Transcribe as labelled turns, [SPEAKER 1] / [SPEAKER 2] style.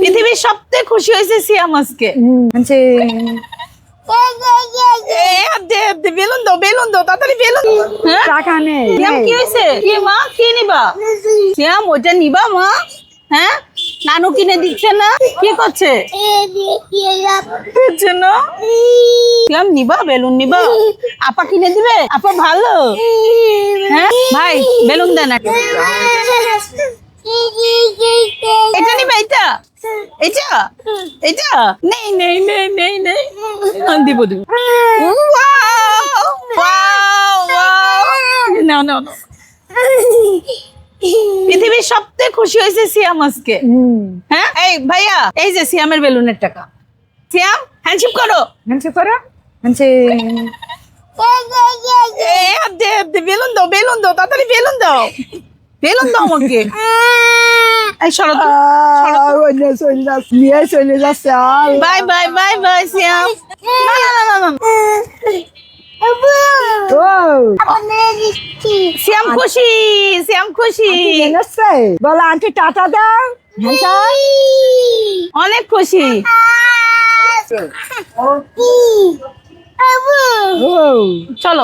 [SPEAKER 1] পৃথিবীর সবথেকে খুশি হয়েছে সিয়াম আজকে।
[SPEAKER 2] আনছে
[SPEAKER 1] বেলুন দাও, বেলুন দাও, তাড়াতাড়ি বেলুন। হ্যাঁ?
[SPEAKER 2] টাকা নেই
[SPEAKER 1] সিয়াম কি হয়েছে? কি মা, কি নিবা? সিয়াম ওটা নিবা মা? হ্যাঁ, নানু কিনে দিচ্ছে না? কি করছে? দিচ্ছে না? সিয়াম নিবা, বেলুন নিবা? আপা কিনে দিবে? আপা ভালো। হ্যাঁ ভাই, বেলুন দেন একটা। এটা নিবা? এটা এটা এটা নেই নেই নেই নেই নেই, দিব দিব। নাও নাও নাও। পৃথিবীর সবথেকে খুশি হয়েছে সিয়াম আজকে। হ্যাঁ, এই ভাইয়া, এই যে সিয়ামের বেলুনের টাকা। সিয়াম হ্যান্ডশেক করো।
[SPEAKER 2] আনছে করো আনছে
[SPEAKER 1] বেলুন দাও, বেলুন দাও, তাড়াতাড়ি বেলুন দাও, বেলুন দাও আমাকে। এই সরো তো।
[SPEAKER 2] নিয়ে চলে যাচ্ছে আর
[SPEAKER 1] বাই বাই বাই বাই সিয়াম। না না না না না।
[SPEAKER 2] ও
[SPEAKER 1] সিয়াম খুশি, সিয়াম খুশি,
[SPEAKER 2] এনেছে বলো আন্টি টাটা দাও
[SPEAKER 1] অনেক খুশি।
[SPEAKER 2] ও
[SPEAKER 1] চলো।